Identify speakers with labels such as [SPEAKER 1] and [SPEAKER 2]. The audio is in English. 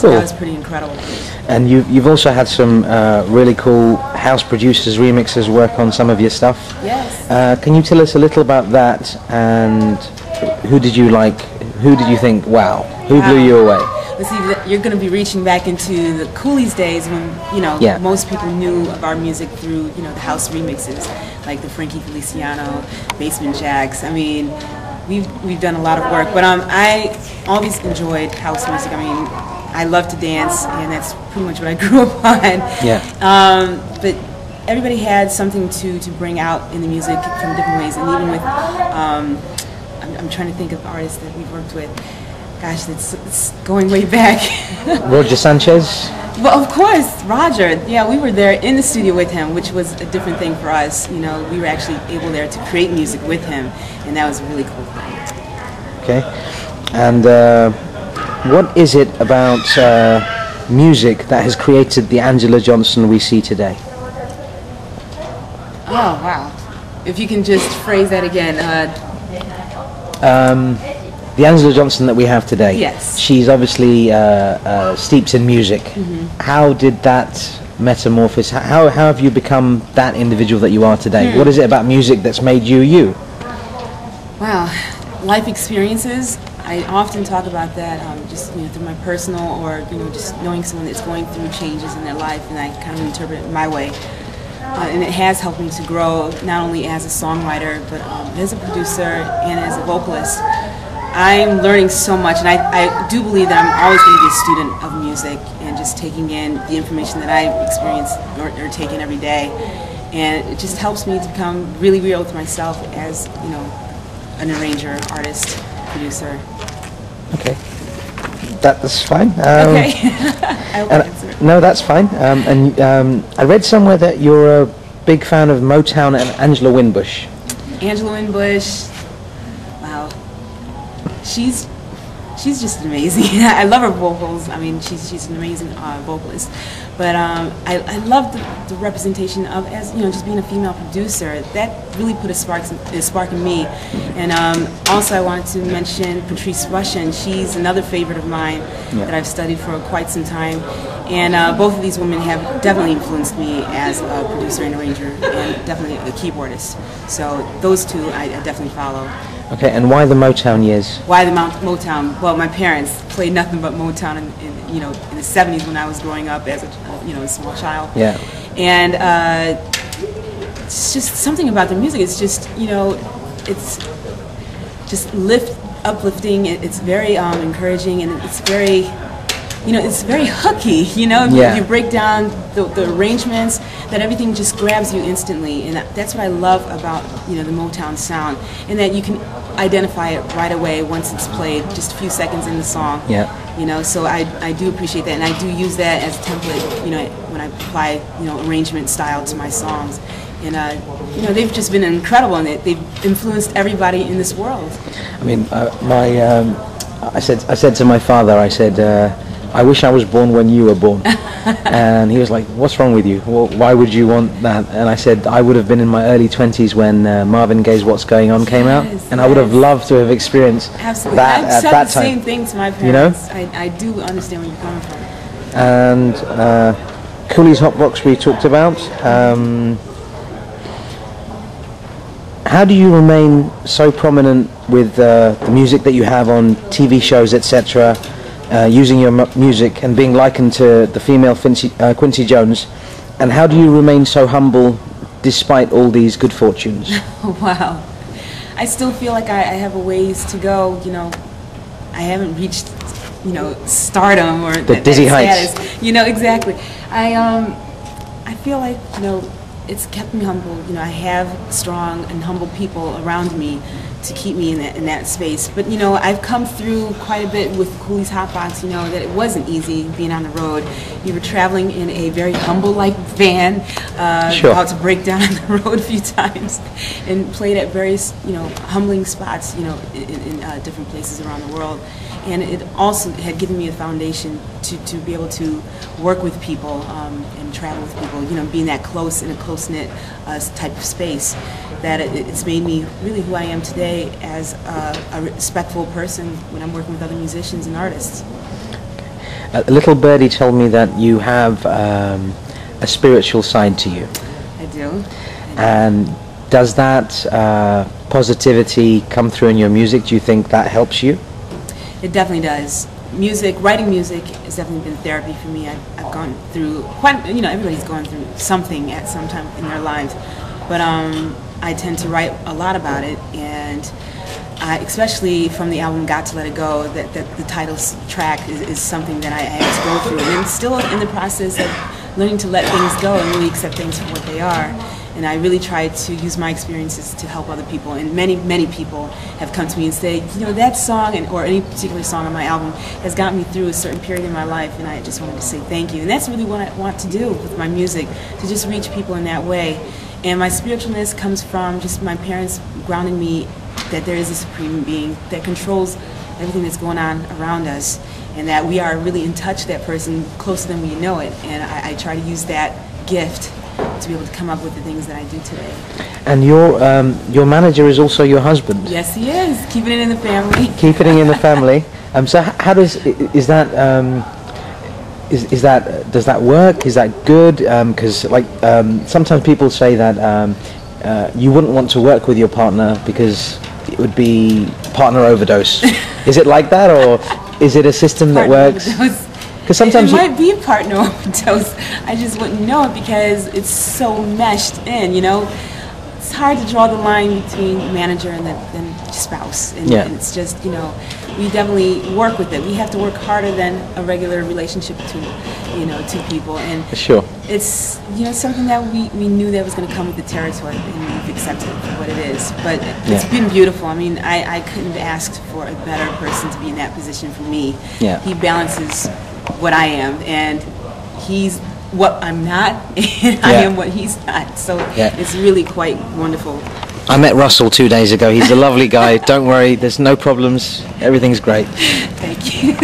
[SPEAKER 1] So that was pretty incredible.
[SPEAKER 2] And you've also had some really cool house producers, remixers work on some of your stuff.
[SPEAKER 1] Yes.
[SPEAKER 2] Can you tell us a little about that, and who did you like? Who did you think, wow, who blew you away?
[SPEAKER 1] Well, see, you're going to be reaching back into the Coolies days when, you know, most people knew of our music through, you know, the house remixes, like the Frankie Feliciano, Basement Jacks. I mean, we've done a lot of work, but I always enjoyed house music. I mean, I love to dance, and that's pretty much what I grew up on.
[SPEAKER 2] Yeah.
[SPEAKER 1] But everybody had something to bring out in the music from different ways, and even with, I'm trying to think of artists that we've worked with. Gosh, it's going way back.
[SPEAKER 2] Roger Sanchez?
[SPEAKER 1] Well, of course, Roger. Yeah, we were there in the studio with him, which was a different thing for us. You know, we were actually able there to create music with him, and that was a really cool thing.
[SPEAKER 2] Okay. And what is it about music that has created the Angela Johnson we see today?
[SPEAKER 1] Oh, wow. If you can just phrase that again.
[SPEAKER 2] The Angela Johnson that we have today,
[SPEAKER 1] yes.
[SPEAKER 2] She's obviously steeped in music. How did that metamorphosis, how have you become that individual that you are today? What is it about music that's made you you?
[SPEAKER 1] Wow, life experiences. I often talk about that, just, you know, through my personal, or, you know, just knowing someone that's going through changes in their life, and I kind of interpret it my way. And it has helped me to grow, not only as a songwriter, but as a producer and as a vocalist. I'm learning so much, and I do believe that I'm always going to be a student of music, and just taking in the information that I experience or take in every day. And it just helps me to become really real to myself as, you know, an arranger, artist, producer.
[SPEAKER 2] Okay. That's fine.
[SPEAKER 1] Okay. I will answer.
[SPEAKER 2] No, that's fine. I read somewhere that you're a big fan of Motown and Angela Winbush.
[SPEAKER 1] Angela Winbush, wow. She's just amazing. I love her vocals. I mean, she's an amazing vocalist. But I love the representation of, as you know, just being a female producer. That really put a spark in me. And also, I wanted to mention Patrice Rushen. She's another favorite of mine that I've studied for quite some time. And both of these women have definitely influenced me as a producer and arranger, and definitely a keyboardist. So those two I definitely follow.
[SPEAKER 2] Okay, and why the Motown years?
[SPEAKER 1] Why the Motown? Well, my parents played nothing but Motown in you know, in the 70s when I was growing up as a, you know, a small child.
[SPEAKER 2] Yeah.
[SPEAKER 1] And it's just something about the music. It's just, you know, it's just uplifting. It's very encouraging, and it's very, you know, it's very hooky. You know, if you break down the arrangements, that everything just grabs you instantly, and that's what I love about, you know, the Motown sound, and that you can identify it right away once it's played, just a few seconds in the song.
[SPEAKER 2] Yeah.
[SPEAKER 1] You know, so I do appreciate that, and I do use that as a template, you know, when I apply, you know, arrangement style to my songs. And you know, they've just been incredible, and they've influenced everybody in this world.
[SPEAKER 2] I mean, I said to my father, I said, I wish I was born when you were born. And he was like, what's wrong with you? Well, why would you want that? And I said, I would have been in my early 20s when Marvin Gaye's What's Going On came out, and I would have loved to have experienced that at that time.
[SPEAKER 1] I've said the same thing to my parents.
[SPEAKER 2] You know?
[SPEAKER 1] I do understand where you're coming from.
[SPEAKER 2] And Cooley's Hotbox we talked about. How do you remain so prominent with the music that you have on TV shows, etc., using your music and being likened to the female Quincy Jones, and how do you remain so humble despite all these good fortunes?
[SPEAKER 1] Wow. I still feel like I have a ways to go. You know, I haven't reached, you know, stardom or
[SPEAKER 2] the dizzy heights.
[SPEAKER 1] You know, exactly. I feel like, you know, it's kept me humble. You know, I have strong and humble people around me to keep me in that space. But, you know, I've come through quite a bit with Cooley's Hotbox, you know, that it wasn't easy being on the road. You were traveling in a very humble-like van, about to break down on the road a few times, and played at various, you know, humbling spots, you know, in different places around the world. And it also had given me a foundation to be able to work with people and travel with people, you know, being that close in a close-knit type of space, that it's made me really who I am today as a respectful person when I'm working with other musicians and artists.
[SPEAKER 2] A little birdie told me that you have a spiritual side to you.
[SPEAKER 1] I do.
[SPEAKER 2] And does that positivity come through in your music? Do you think that helps you?
[SPEAKER 1] It definitely does. Writing music has definitely been therapy for me. I've gone through everybody's gone through something at some time in their lives, but I tend to write a lot about it, and especially from the album "Got to Let It Go," that the title track is something that I had to go through, and I'm still in the process of learning to let things go and really accept things for what they are. And I really try to use my experiences to help other people. And many people have come to me and say, that song or any particular song on my album has gotten me through a certain period in my life, and I just wanted to say thank you. And that's really what I want to do with my music, to just reach people in that way. And my spiritualness comes from just my parents grounding me that there is a supreme being that controls everything that's going on around us, and that we are really in touch with that person closer than we know it. And I try to use that gift to be able to come up with the things that I do today. And
[SPEAKER 2] your manager is also your husband?
[SPEAKER 1] Yes, he is. Keeping it in the family.
[SPEAKER 2] Keeping it in the family. So how does does that work? Is that good? Because sometimes people say that you wouldn't want to work with your partner because it would be partner overdose. Is it like that, or is it a system that works?
[SPEAKER 1] Because sometimes it might be a partner overdose. I just wouldn't know it because it's so meshed in. It's hard to draw the line between manager and the spouse, and it's just we definitely work with it. We have to work harder than a regular relationship between two people, and
[SPEAKER 2] sure,
[SPEAKER 1] it's something that we knew that was going to come with the territory, and we've accepted it for what it is. But it's been beautiful. I mean, I couldn't have asked for a better person to be in that position for me. He balances what I am, and he's what I'm not, and I am what he's not. So it's really quite wonderful.
[SPEAKER 2] I met Russell 2 days ago. He's a lovely guy. Don't worry, there's no problems. Everything's great.
[SPEAKER 1] Thank you.